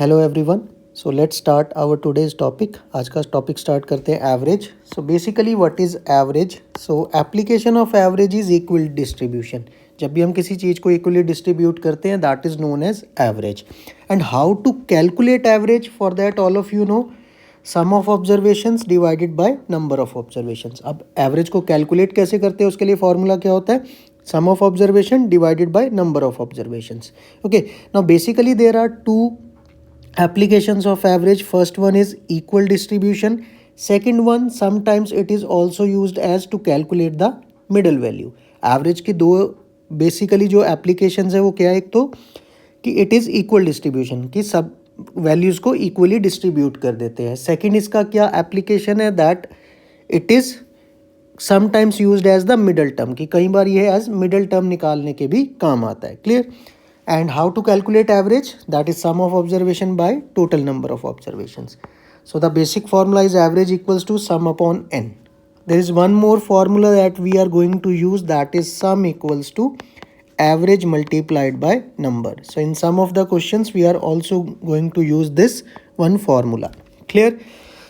Hello everyone. So let's start our today's topic. आज का topic start करते हैं average. So basically what is average? So application of average is equal distribution. जब भी हम किसी चीज़ को इक्वली डिस्ट्रीब्यूट करते हैं that is known as average. And how to calculate average? For that all of you know sum of observations divided by number of observations. अब average को calculate कैसे करते हैं उसके लिए फॉर्मूला क्या होता है? Sum of observation divided by number of observations. Okay, now basically there are two applications of average. First one is equal distribution. Second one, sometimes it is also used as to calculate the middle value. Average की दो basically जो applications है वो क्या है? एक तो कि it is equal distribution, कि सब values को equally distribute कर देते हैं. Second इसका क्या application है? that it is sometimes used as the middle term, कि कई बार ये as middle term निकालने के भी काम आता है. Clear? And how to calculate average? That is sum of observation by total number of observations. So the basic formula is average equals to sum upon n. There is one more formula that we are going to use, that is sum equals to average multiplied by number. So in some of the questions we are also going to use this one formula. Clear?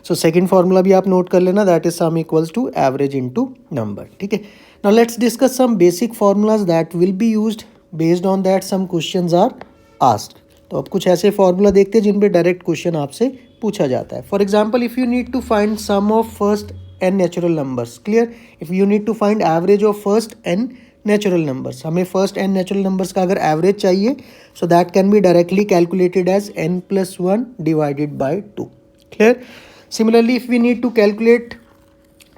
So second formula भी आप note कर लेना, that is sum equals to average into number. ठीक है? Now let's discuss some basic formulas that will be used. Based on that some questions are asked. तो अब कुछ ऐसे फॉर्मूला देखते हैं जिन पे डायरेक्ट क्वेश्चन आपसे पूछा जाता है। For example, if you need to find sum of first n natural numbers. Clear? If you need to find average of first n natural numbers, हमें फर्स्ट एन नेचुरल नंबर्स का अगर average चाहिए so that can be directly calculated as n+1 divided by 2। Clear? Similarly, if we need to calculate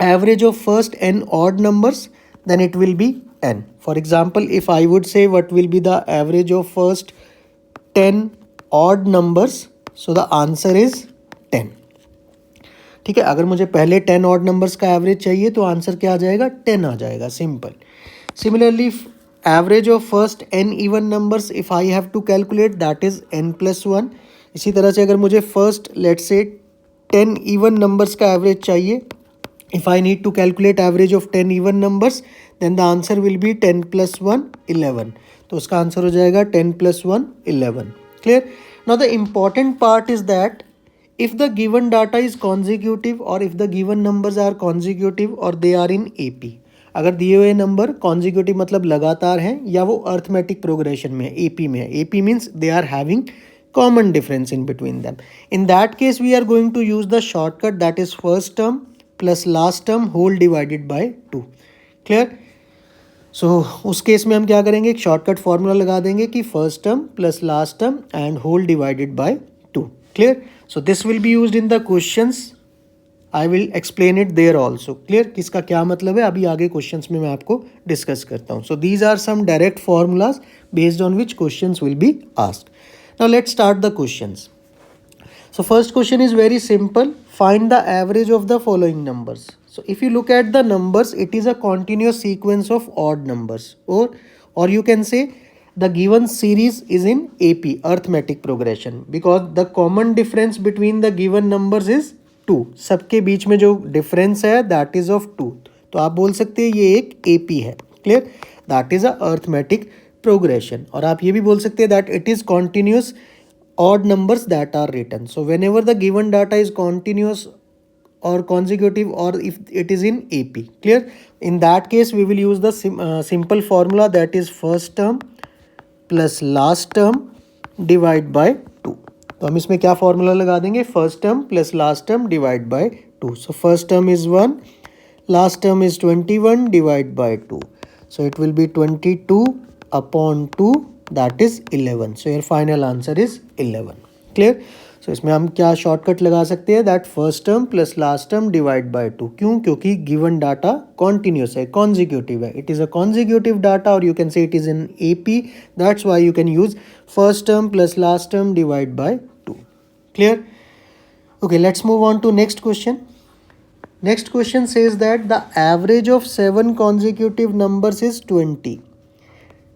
average of first n odd numbers then it will be n. For example, if I would say what will be the average of first 10 odd numbers, so the answer is 10. ठीक है, अगर मुझे पहले 10 odd numbers का average चाहिए तो answer क्या आ जाएगा? 10 आ जाएगा, simple. Similarly, average of first n even numbers if I have to calculate that is n+1। इसी तरह से अगर मुझे first let's say 10 even numbers का एवरेज चाहिए, if I need to calculate average of 10 even numbers then the answer will be 10+1 11. तो उसका answer हो जाएगा 10+1 11. Clear? Now the important part is that if the given data is consecutive or if the given numbers are consecutive or they are in AP, अगर दिए हुए number consecutive मतलब लगातार हैं या वो अर्थमेटिक प्रोग्रेशन में है, AP में है। AP means they are having common difference in between them. In that case we are going to use the shortcut that is first term plus last term whole divided by 2। Clear? So उस case में हम क्या करेंगे? एक shortcut formula लगा देंगे कि first term plus last term and whole divided by 2। Clear? So this will be used in the questions. I will explain it there also. Clear? किसका क्या मतलब है अभी आगे क्वेश्चंस में मैं आपको डिस्कस करता हूँ। So these are some direct formulas based on which questions will be asked. Now let's start the questions. So first question is very simple. Find the average of the following numbers. So if you look at the numbers, it is a continuous sequence of odd numbers, or you can say the given series is in AP, arithmetic progression, because the common difference between the given numbers is 2. सबके बीच में जो difference है that is of 2. तो आप बोल सकते हैं ये एक AP है. Clear? That is a arithmetic progression. और आप ये भी बोल सकते हैं that it is continuous odd numbers that are written. So whenever the given data is continuous or consecutive or if it is in AP. Clear? In that case we will use the simple formula that is first term plus last term divide by 2. तो हम इसमें क्या formula लगा देंगे? First term plus last term divide by 2. So first term is 1, last term is 21 divide by 2. So it will be 22 upon 2, that is 11. So your final answer is 11. Clear? So इसमें हम क्या shortcut लगा सकते हैं? That first term plus last term divide by 2. क्यों? क्योंकि given data continuous है, consecutive है. It is a consecutive data और you can say it is in AP. That's why you can use first term plus last term divide by 2. Clear? Okay, let's move on to next question. Next question says that the average of 7 consecutive numbers is 20.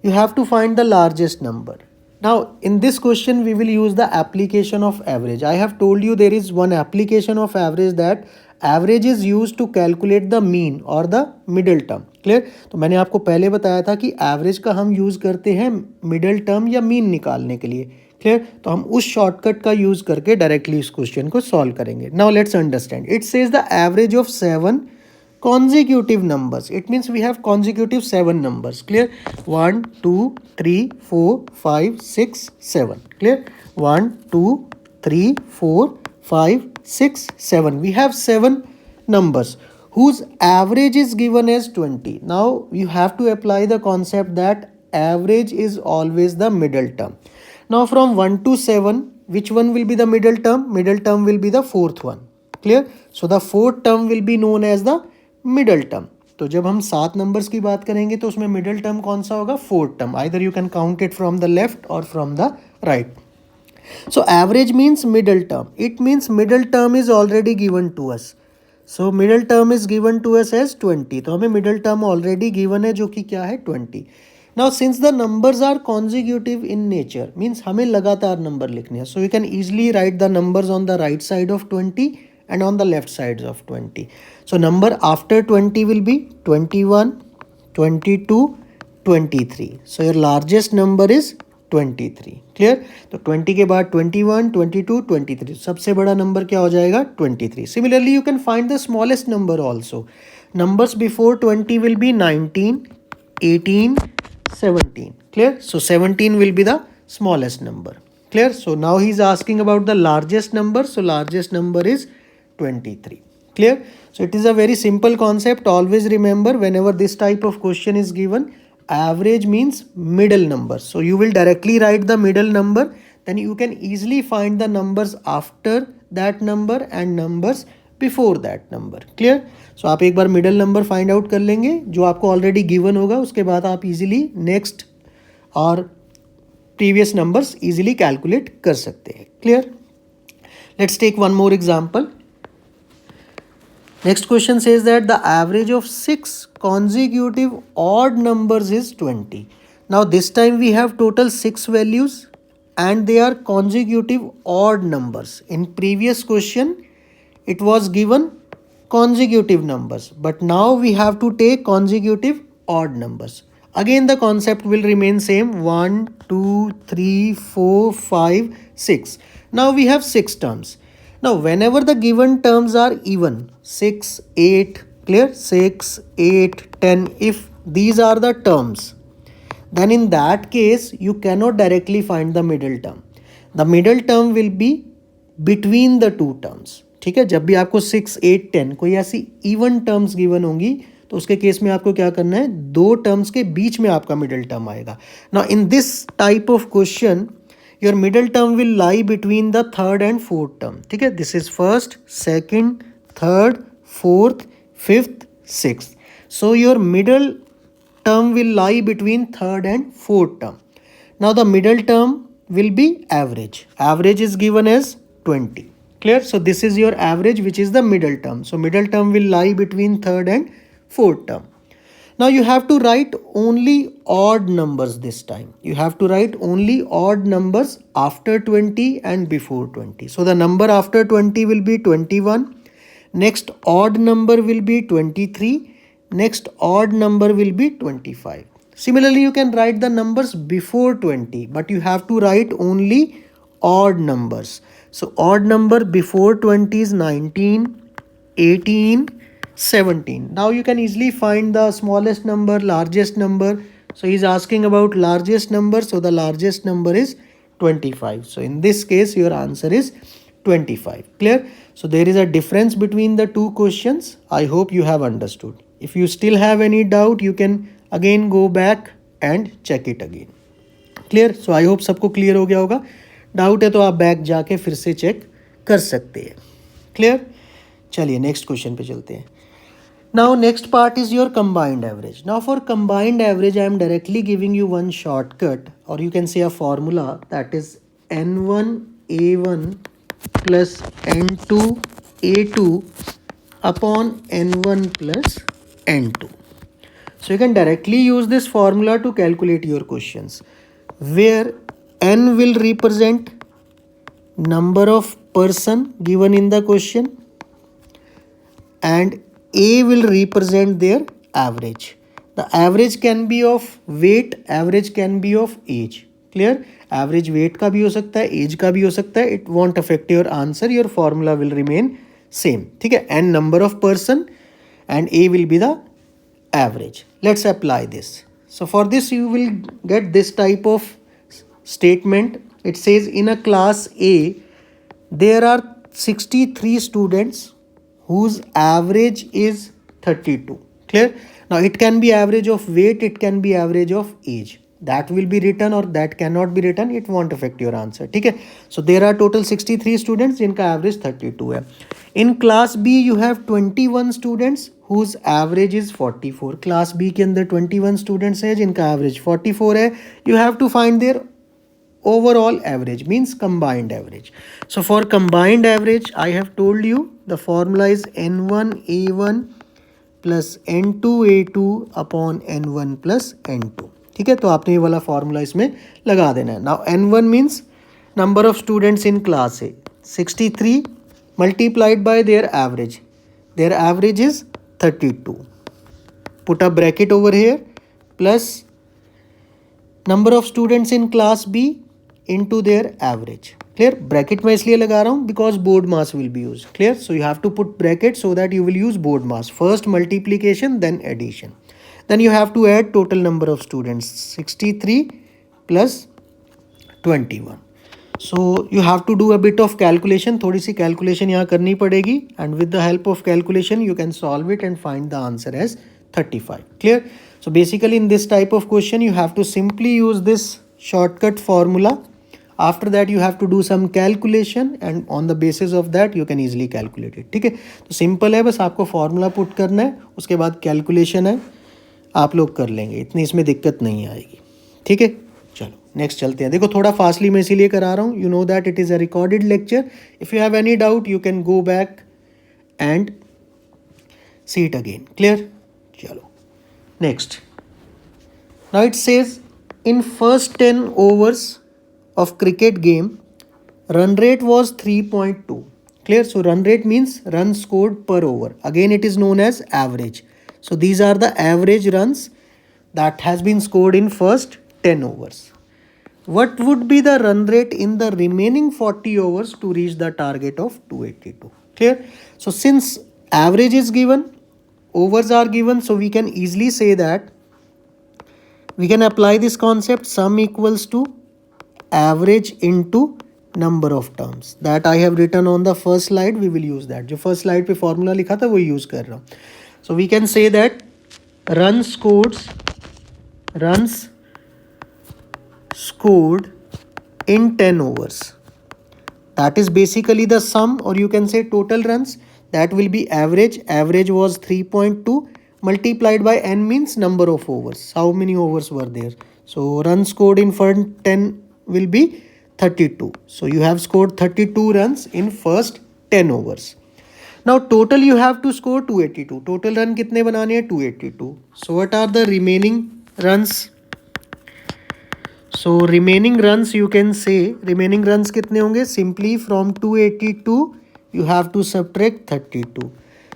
You have to find the largest number. Now in this question we will use the application of average. I have told you there is one application of average, that average is used to calculate the mean or the middle term. Clear? तो मैंने आपको पहले बताया था कि average का हम use करते हैं middle term या mean निकालने के लिए. क्लियर, तो हम उस शॉर्टकट का यूज करके डायरेक्टली इस क्वेश्चन को सॉल्व करेंगे. Now let's understand. It says the average of 7 consecutive numbers. It means we have consecutive 7 numbers. Clear? 1 2 3 4 5 6 7. Clear? 1 2 3 4 5 6 7. We have 7 numbers whose average is given as 20. Now you have to apply the concept that average is always the middle term. Now from 1 to 7, which one will be the middle term? Middle term will be the fourth one. Clear? So the fourth term will be known as the middle term. तो जब हम 7 numbers की बात करेंगे तो उसमें middle term कौन सा होगा? Fourth term. Either you can count it from the left और from the right. So average means middle term. It means middle term is already given to us. So middle term is given to us as 20. तो हमें middle term already given है जो कि क्या है? 20. Now since the numbers are consecutive in nature, means हमें लगातार number लिखने हैं. So you can easily write the numbers on the right side of 20 and on the left sides of 20. So number after 20 will be 21, 22, 23. So your largest number is 23. Clear? तो 20 के बाद 21, 22, 23. सबसे बड़ा number क्या हो जाएगा? 23. Similarly, you can find the smallest number also. Numbers before 20 will be 19, 18, 17. Clear? So 17 will be the smallest number. Clear? So now he is asking about the largest number. So largest number is 23. Clear? So it is a very simple concept. Always remember, whenever this type of question is given, average means middle number. So you will directly write the middle number, then you can easily find the numbers after that number and numbers before that number. Clear? So आप एक बार middle number find out कर लेंगे जो आपको already given होगा, उसके बाद आप easily next और previous numbers easily calculate कर सकते हैं. Clear? Let's take one more example. Next question says that the average of 6 consecutive odd numbers is 20. Now this time we have total 6 values and they are consecutive odd numbers. In previous question it was given consecutive numbers, but now we have to take consecutive odd numbers. Again the concept will remain same. 1 2 3 4 5 6. Now we have 6 terms. Now whenever the given terms are even, 6 8, clear, 6 8 10, if these are the terms, then in that case you cannot directly find the middle term. The middle term will be between the two terms. ठीक है, जब भी आपको 6 8 10 कोई ऐसी even terms given होंगी तो उसके केस में आपको क्या करना है? दो टर्म्स के बीच में आपका मिडल टर्म आएगा. Now in this type of question your middle term will lie between the third and fourth term. ठीक है, this is first, second, third, fourth, fifth, sixth. So your middle term will lie between third and fourth term. Now the middle term will be average. Average is given as 20. Clear? So this is your average, which is the middle term. So middle term will lie between third and fourth term. Now you have to write only odd numbers this time. You have to write only odd numbers after 20 and before 20. So the number after 20 will be 21. Next odd number will be 23. Next odd number will be 25. Similarly, you can write the numbers before 20, but you have to write only odd numbers. So odd number before 20 is 19, 18, 17. Now you can easily find the smallest number, largest number. So he is asking about largest number. So the largest number is 25. So in this case your answer is 25. Clear? So there is a difference between the two questions. I hope you have understood. If you still have any doubt, you can again go back and check it again. Clear? So I hope सबको clear हो गया होगा. Doubt है तो आप back जाके फिर से चेक कर सकते हैं. क्लियर? चलिए नेक्स्ट क्वेश्चन पे चलते हैं. Now next part is your combined average. Now for combined average I am directly giving you one shortcut, or you can say a formula, that is N1 A1 plus N2 A2 upon N1 plus N2. So you can directly use this formula to calculate your questions, where N will represent number of person given in the question and A will represent their average. The average can be of weight, average can be of age. Clear? Average weight का भी हो सकता है, as का भी हो सकता है. It won't affect your answer, your formula will remain same. ठीक है, n number of person and A will be the average. Let's apply this. So for this you will get this type of statement. It says in a class A there are 63 students whose average is 32. Clear? Now it can be average of weight, it can be average of age. That will be written or that cannot be written, it won't affect your answer. ठीक है, so there are total 63 students जिनका average 32 है. In class B you have 21 students whose average is 44. Class B के अंदर 21 students है जिनका average 44 है. You have to find their overall average, means combined average. So for combined average I have told you the formula is n1 a1 plus n2 a2 upon n1 plus n2. ठीक है, तो आपने ये वाला formula इसमें लगा देना है. Now n1 means number of students in class A 63 multiplied by their average is 32. Put a bracket over here plus number of students in class B into their average. Clear? Bracket मैं इसलिए लगा रहा हूँ because board mass will be used. Clear? So you have to put bracket so that you will use board mass. First multiplication, then addition. Then you have to add total number of students 63 plus 21. So you have to do a bit of calculation. थोड़ी सी calculation यहाँ करनी पड़ेगी and with the help of calculation you can solve it and find the answer as 35. Clear? So basically in this type of question you have to simply use this shortcut formula. After that you have to do some calculation and on the basis of that you can easily calculate it. ठीक है, तो simple है, बस आपको formula put करना है, उसके बाद कैलकुलेशन है, आप लोग कर लेंगे, इतनी इसमें दिक्कत नहीं आएगी. ठीक है, चलो नेक्स्ट चलते हैं. देखो थोड़ा फास्टली मैं इसीलिए करा रहा हूँ, you know that it is a recorded lecture. If you have any doubt you can go back and see it again. Clear? चलो next. Now it says in first 10 overs of cricket game run rate was 3.2. Clear? So run rate means runs scored per over. Again it is known as average. So these are the average runs that has been scored in first 10 overs. What would be the run rate in the remaining 40 overs to reach the target of 282? Clear? So since average is given, overs are given, so we can easily say that we can apply this concept sum equals to average into number of terms that I have written on the first slide. We will use that. जो first slide पे formula लिखा था वो use कर रहा हूँ. So we can say that runs scored in 10 overs. That is basically the sum, or you can say total runs. That will be average. Average was 3.2. multiplied by n means number of overs. How many overs were there? So runs scored in first 10 will be 32. So you have scored 32 runs in first 10 overs. Now total you have to score 282. Total run कितने बनाने हैं? 282. So what are the remaining runs? So remaining runs you can say, remaining runs कितने होंगे? Simply from 282 you have to subtract 32.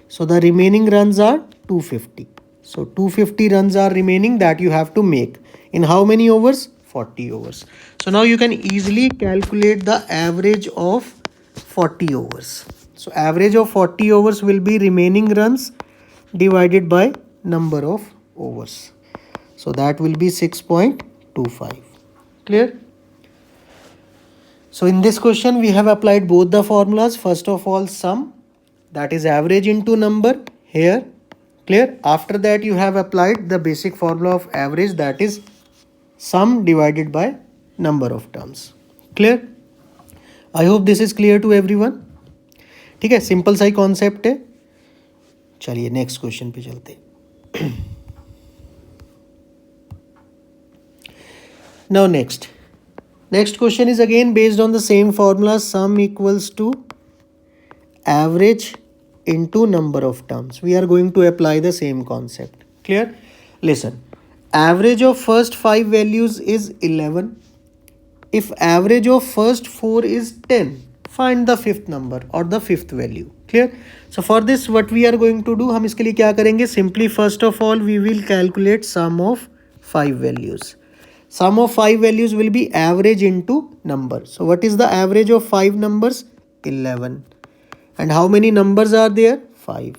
So the remaining runs are 250. So 250 runs are remaining that you have to make. In how many overs? 40 overs. So now you can easily calculate the average of 40 overs. So average of 40 overs will be remaining runs divided by number of overs. So that will be 6.25. Clear? So in this question we have applied both the formulas. First of all sum, that is average into number here. Clear? After that you have applied the basic formula of average, that is sum divided by number of terms. Clear? I hope this is clear to everyone. ठीक है, simple सा ही concept है. चलिए next question पे चलते हैं. Now next question is again based on the same formula, sum equals to average into number of terms. We are going to apply the same concept. Clear? Listen, average of first 5 values is 11. If average of first 4 is 10, find the fifth number or the fifth value. Clear? So for this what we are going to do, हम इसके लिए क्या करेंगे? Simply first of all we will calculate sum of 5 values. Sum of 5 values will be average into number. So what is the average of 5 numbers? 11. And how many numbers are there? 5.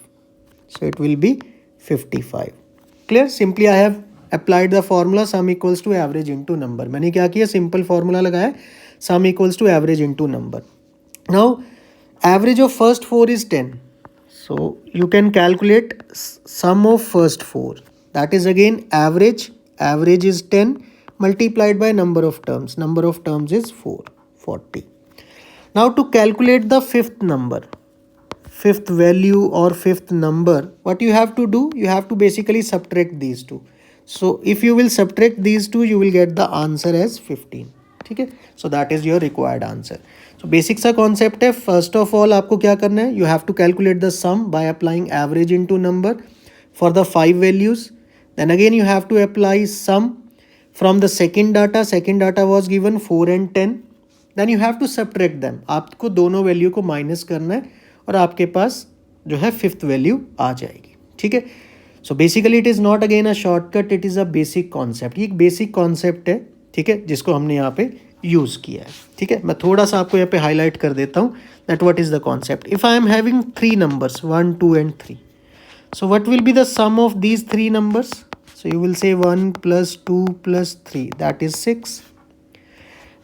So it will be 55. Clear? Simply I have applied the formula sum equals to average into number. मैंने क्या किया? Simple formula लगाया, sum equals to average into number. Now average of first 4 is 10. So you can calculate sum of first 4. That is again average. Average is 10 multiplied by number of terms. Number of terms is 4, 40. Now to calculate the fifth number, fifth value or fifth number, what you have to do? You have to basically subtract these two. So if you will subtract these two, you will get the answer as 15. ठीक है? So that is your required answer. So basic सा concept है. First of all आपको क्या करना है? You have to calculate the sum by applying average into number for the 5 values. Then again you have to apply sum from the second data. Second data was given 4 and 10. Then you have to subtract them. आपको दोनों value को minus करना है और आपके पास जो है fifth value आ जाएगी. ठीक है? So basically it is not again a shortcut, it is a basic concept. ये एक बेसिक कॉन्सेप्ट है. ठीक है? जिसको हमने यहाँ पे यूज़ किया है. ठीक है? मैं थोड़ा सा आपको यहाँ पे हाईलाइट कर देता हूँ that what is the concept. If I am having 3 numbers 1, 2 and 3. So what will be the sum of these 3 numbers? So you will say 1 plus 2 plus 3, that is 6.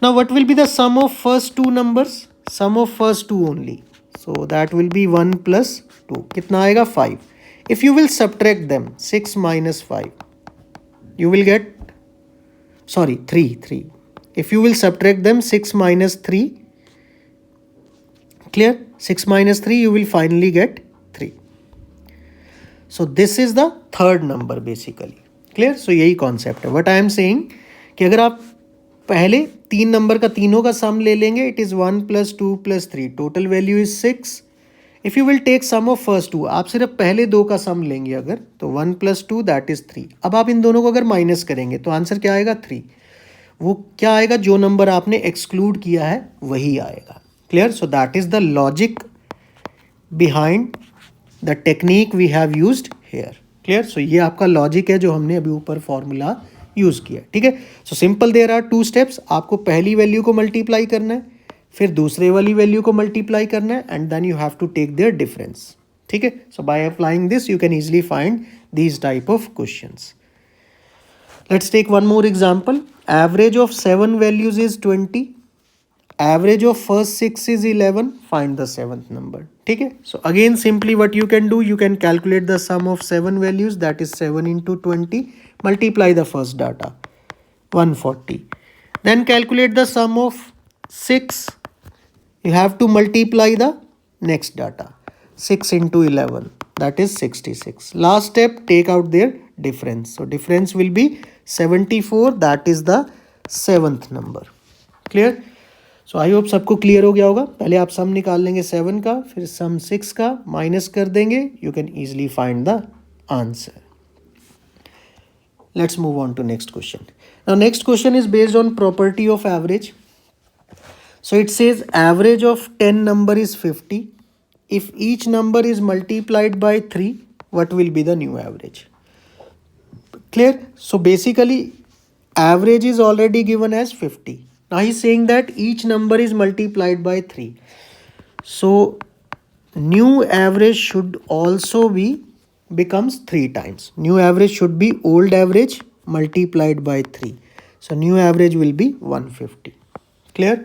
Now what will be the sum of first 2 numbers? Sum of first 2 only. So that will be 1 plus 2. कितना आएगा? 5. If you will subtract them, 6 minus 5, you will get, sorry, 3. If you will subtract them, 6 minus 3, clear? 6 minus 3, you will finally get 3. So this is the third number basically. Clear? So यही concept है. What I am saying कि अगर आप पहले 3 number का तीनों का sum ले लेंगे, it is 1 plus 2 plus 3, total value is 6. If you will take sum of first 2, आप सिर्फ पहले 2 का सम लेंगे अगर, तो 1 plus 2 दैट इज़ 3. अब आप इन दोनों को अगर माइनस करेंगे तो आंसर क्या आएगा? 3. वो क्या आएगा? जो नंबर आपने एक्सक्लूड किया है वही आएगा. Clear? So that is the logic behind the technique we have used here. Clear? So ये आपका लॉजिक है जो हमने अभी ऊपर फॉर्मूला यूज़ किया. ठीक है? So simple, there are 2 steps. आपको पहली वैल्यू को मल्टीप्लाई करना है, फिर दूसरे वाली वैल्यू को मल्टीप्लाई करना है, and then you have to take their difference. ठीक है? So by applying this you can easily find these type of questions. Let's take one more example. Average of 7 values is 20. Average of first 6 is 11. Find the 7th number. ठीक है? So again simply what you can do, you can calculate the sum of 7 values, that is 7 into 20. Multiply the first data, 140. Then calculate the sum of 6. You have to multiply the next data, 6 into 11, that is 66. Last step, take out their difference. So difference will be 74, that is the 7th number. Clear? So I hope सबको clear हो गया होगा. पहले आप सम निकाल लेंगे 7 का, फिर सम 6 का माइनस कर देंगे. You can easily find the answer. Let's move on to next question. Now next question is based on property of average. So it says average of 10 number is 50. If each number is multiplied by 3, what will be the new average? Clear? So basically average is already given as 50. Now he is saying that each number is multiplied by 3. So new average should also becomes 3 times. New average should be old average multiplied by 3. So new average will be 150. Clear?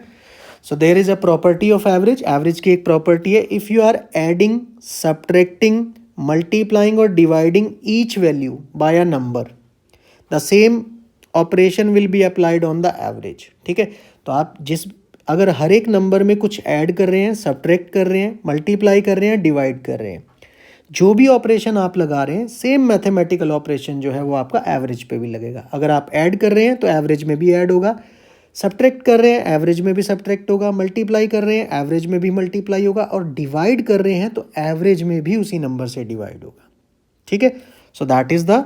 So there is a property of average. Average की एक property है. If you are adding, subtracting, multiplying or dividing each value by a number, the same operation will be applied on the average. ठीक है? तो आप अगर हर एक number में कुछ ऐड कर रहे हैं, सब्ट्रैक्ट कर रहे हैं, मल्टीप्लाई कर रहे हैं, डिवाइड कर रहे हैं, जो भी ऑपरेशन आप लगा रहे हैं, सेम मैथमेटिकल ऑपरेशन जो है वो आपका एवरेज पे भी लगेगा. अगर आप ऐड कर रहे हैं तो एवरेज में भी ऐड होगा, सब्ट्रैक्ट कर रहे हैं एवरेज में भी सब्ट्रैक्ट होगा, मल्टीप्लाई कर रहे हैं एवरेज में भी मल्टीप्लाई होगा, और डिवाइड कर रहे हैं तो एवरेज में भी उसी नंबर से डिवाइड होगा. ठीक है? So that is the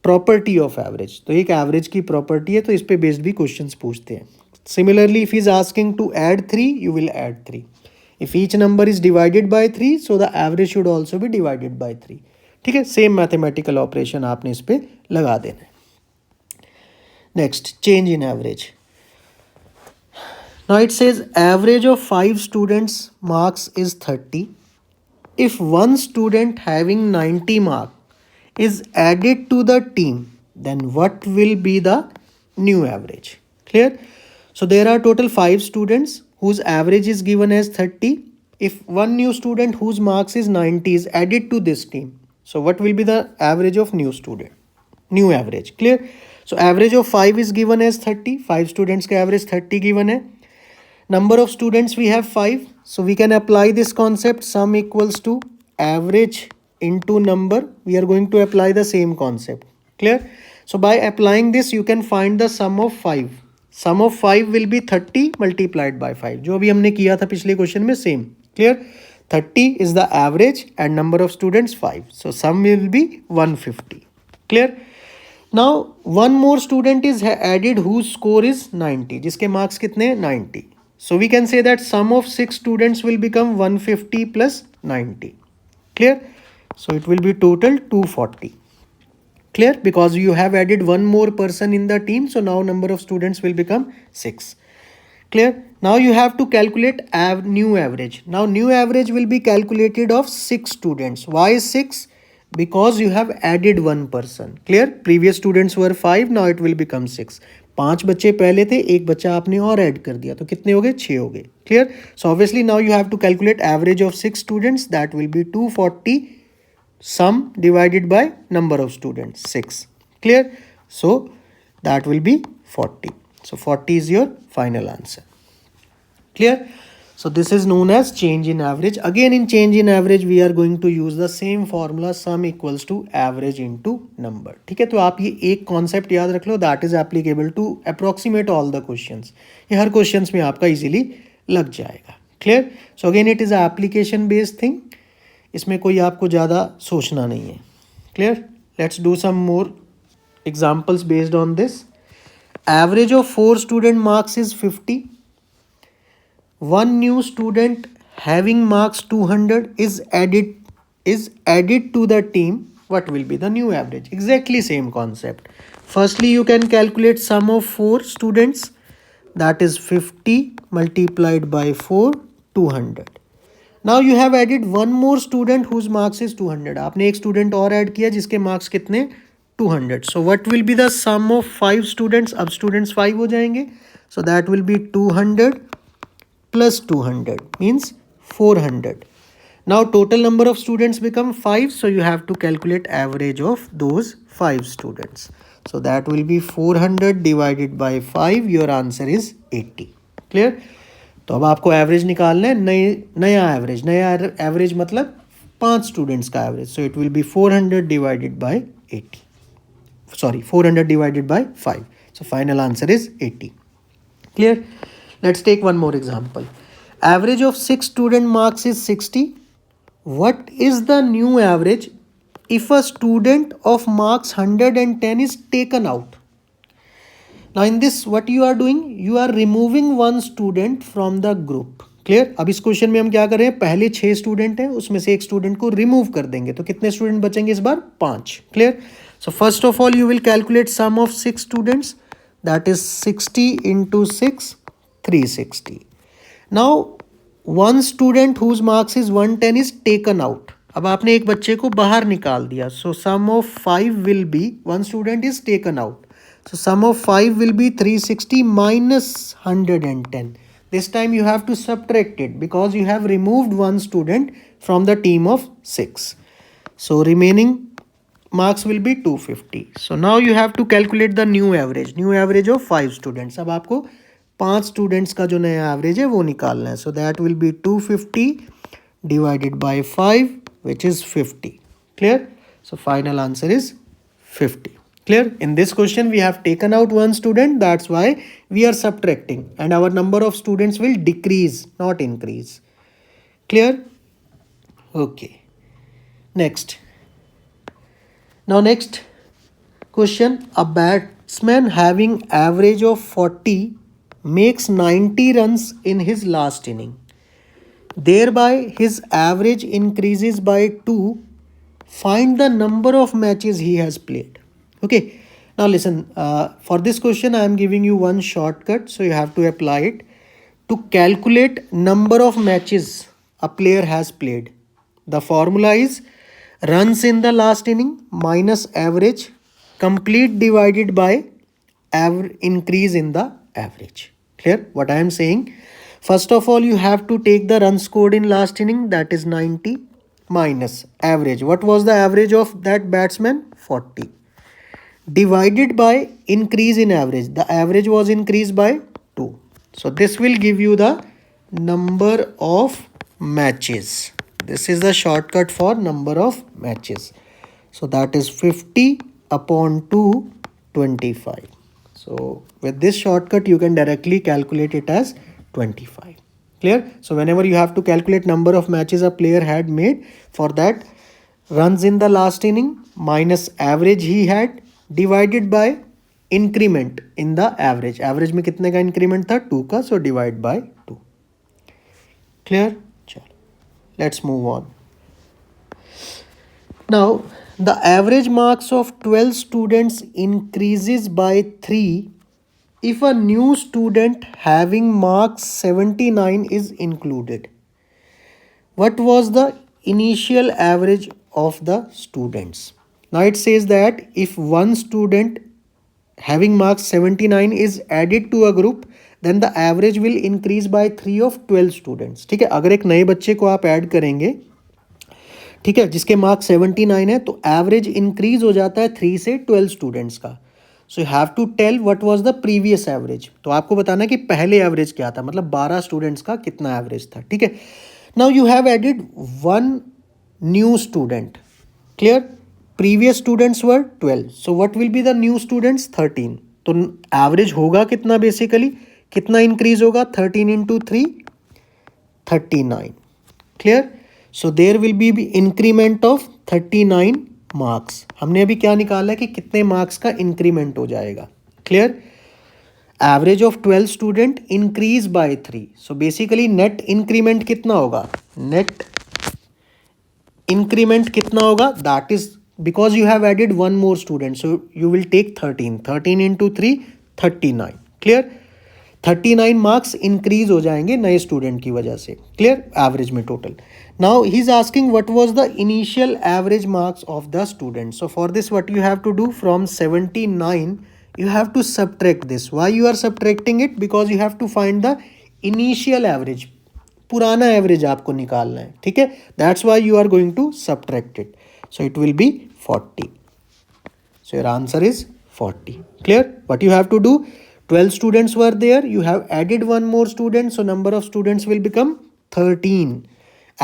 property of average. तो एक एवरेज की प्रॉपर्टी है, तो इस पे बेस्ड भी क्वेश्चंस पूछते हैं. Similarly if is asking to add 3, you will add 3. If each number is divided by 3, so the average should also be divided by 3. ठीक है? सेम मैथमेटिकल ऑपरेशन आपने इस पे लगा देना है. Next, change in average. Now it says average of 5 students marks is 30. If one student having 90 mark is added to the team, then what will be the new average? Clear? So there are total 5 students whose average is given as 30. If one new student whose marks is 90 is added to this team, so what will be the average of new student? New average. Clear? So average of 5 is given as 30. 5 students का average 30 given है. Number of students we have 5. So we can apply this concept, sum equals to average into number. We are going to apply the same concept. Clear? So by applying this you can find the sum of 5. Sum of 5 will be 30 multiplied by 5. जो अभी हमने किया था पिछले question में same. Clear? 30 is the average and number of students 5. So sum will be 150. Clear? Now one more student is added whose score is 90. जिसके marks कितने? 90. So we can say that sum of 6 students will become 150 plus 90. Clear? So it will be total 240. Clear? Because you have added one more person in the team. So now number of students will become 6. Clear? Now you have to calculate new average. Now new average will be calculated of 6 students. Why 6? Because you have added one person. Clear? Previous students were 5. Now it will become 6. 5 बच्चे पहले थे, एक बच्चा आपने और add कर दिया, तो कितने हो गए? 6 हो गए. Clear? So obviously now you have to calculate average of 6 students. That will be 240 sum divided by number of students 6. Clear? So that will be 40. So 40 is your final answer. Clear? So this is known as change in average. Again in change in average we are going to use the same formula, sum equals to average into number. ठीक है, तो आप ये एक concept याद रख लो, that is applicable to approximate all the questions. ये हर questions में आपका इजीली लग जाएगा. Clear? So again it is a application based thing. इसमें कोई आपको ज़्यादा सोचना नहीं है. Clear? Let's do some more examples based on this. Average of 4 student marks is 50. One new student having marks 200 is added to the team. What will be the new average? Exactly same concept. Firstly you can calculate sum of 4 students, that is 50 multiplied by 4, 200. Now you have added one more student whose marks is 200. आपने एक student और add किया जिसके marks कितने? 200. So what will be the sum of 5 students? अब students 5 हो जाएंगे. So that will be 200 plus 200 means 400. Now total number of students become 5. So you have to calculate average of those 5 students. So that will be 400 divided by 5. Your answer is 80. Clear? तो अब आपको average निकालना है. नया average मतलब 5 students का average. So it will be 400 divided by 80. Sorry 400 divided by 5. So final answer is 80. Clear? Let's take one more example. Average of 6 student marks is 60. What is the new average if a student of marks 110 is taken out? Now in this what you are doing? You are removing one student from the group. Clear? अब इस question में हम क्या कर रहे हैं? पहले 6 student हैं, उसमें से एक स्टूडेंट को रिमूव कर देंगे, तो कितने स्टूडेंट बचेंगे इस बार? 5. Clear? So first of all you will calculate sum of 6 students, that is 60 into 6, 360. Now one student whose marks is 110 is taken out. अब आपने एक बच्चे को बाहर निकाल दिया. So sum of 5 will be, one student is taken out. So sum of 5 will be 360 minus 110. This time you have to subtract it because you have removed one student from the team of 6. So remaining marks will be 250. So now you have to calculate the new average of 5 students. अब आपको 5 students का जो नया average है वो निकालना है. So that will be 250 divided by 5 which is 50. Clear? So final answer is 50. Clear? In this question we have taken out one student, that's why we are subtracting and our number of students will decrease not increase. Clear? Okay. Next. Now next question. A batsman having average of 40 makes 90 runs in his last inning. Thereby his average increases by 2. Find the number of matches he has played. Okay. Now listen, for this question I am giving you one shortcut, so you have to apply it. To calculate number of matches a player has played, the formula is runs in the last inning minus average complete divided by increase in the average. Clear what I am saying? First of all, you have to take the runs scored in last inning, that is 90, minus average. What was the average of that batsman? 40, divided by increase in average. The average was increased by 2. So this will give you the number of matches. This is the shortcut for number of matches. So that is 50 upon 2, 25. So with this shortcut you can directly calculate it as 25. Clear? So whenever you have to calculate number of matches a player had made, for that runs in the last inning minus average he had divided by increment in the average. Average में कितने का increment था? 2 का, so divide by 2. Clear? चलो, let's move on. Now the average marks of 12 students increases by 3 if a new student having marks 79 is included. What was the initial average of the students? Now it says that if one student having marks 79 is added to a group, then the average will increase by 3 of 12 students. ठीक है, अगर एक नए बच्चे को आप add करेंगे, ठीक है, जिसके मार्क्स 79 है, तो एवरेज इंक्रीज हो जाता है 3 से 12 स्टूडेंट्स का. So you have to tell what was the previous average. तो आपको बताना है कि पहले एवरेज क्या था, मतलब 12 स्टूडेंट्स का कितना एवरेज था. ठीक है, now you have added one new student. Clear? Previous students were 12, so what will be the new students? 13. तो एवरेज होगा कितना, बेसिकली कितना इंक्रीज होगा? 13 into 3, 39. Clear? So there will be increment of 39 marks. हमने अभी क्या निकाला है कि कितने मार्क्स का इंक्रीमेंट हो जाएगा. Clear? Average of 12 student increase by 3. So basically net increment कितना होगा? नेट इंक्रीमेंट कितना होगा? That is because you have added one more student, so you will take 13 into 3, 39. Clear? 39 marks increase हो जाएंगे नए स्टूडेंट की वजह से. क्लियर? एवरेज में total. Now he is asking what was the initial average marks of the student. So for this what you have to do, from 79 you have to subtract this. Why you are subtracting it? Because you have to find the initial average. पुराना average आपको निकालना है. ठीक है, that's why you are going to subtract it. So it will be 40. So your answer is 40. Clear? What you have to do, 12 students were there, you have added one more student, so number of students will become 13.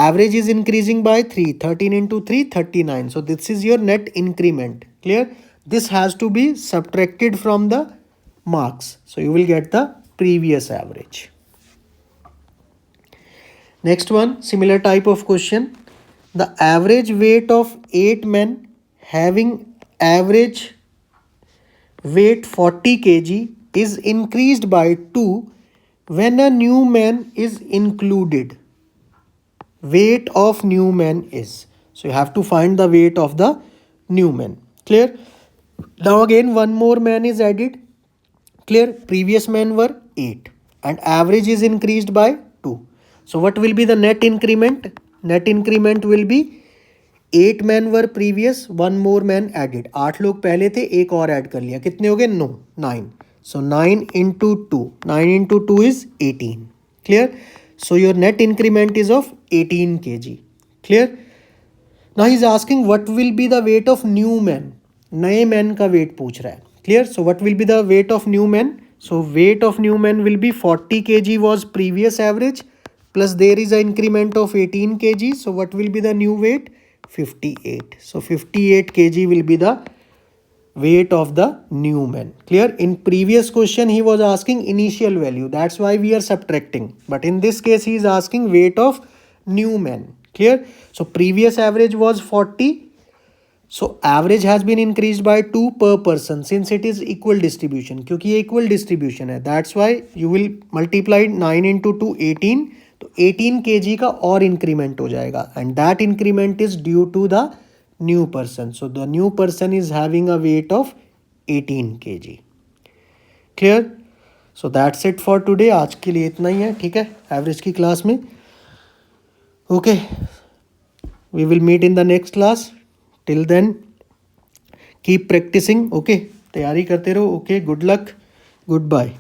Average is increasing by 3. 13 into 3, 39. So this is your net increment. Clear? This has to be subtracted from the marks. So you will get the previous average. Next one, similar type of question. The average weight of 8 men having average weight 40 kg is increased by 2 when a new man is included. Weight of new man is. So you have to find the weight of the new man. Clear? Now again one more man is added. Clear? Previous men were 8 and average is increased by 2. So what will be the net increment? Net increment will be 8 men were previous, one more man added. 8 लोग पहले थे, एक और add कर लिया. कितने हो गए? 9. So 9 into 2. 9 into 2 is 18. Clear? So your net increment is of 18 kg. Clear? Now he is asking what will be the weight of new man. नए मैन का वेट पूछ रहा है. Clear? So what will be the weight of new man? So weight of new man will be 40 kg was previous average plus there is an increment of 18 kg. So what will be the new weight? 58. So 58 kg will be the weight of the new man. Clear? In previous question he was asking initial value, that's why we are subtracting, but in this case he is asking weight of new man. Clear? So previous average was 40. So average has been increased by 2 per person since it is equal distribution. क्योंकि ये equal distribution है, that's why you will multiply 9 into 2, 18. तो 18 kg का और increment हो जाएगा and that increment is due to the new person. So the new person is having a weight of 18 kg। Clear? So that's it for today. आज के लिए इतना ही है, ठीक है, एवरेज की क्लास में। Okay, we will meet in the next class. Till then keep practising. Okay, तैयारी करते रहो। Okay, good luck, good bye.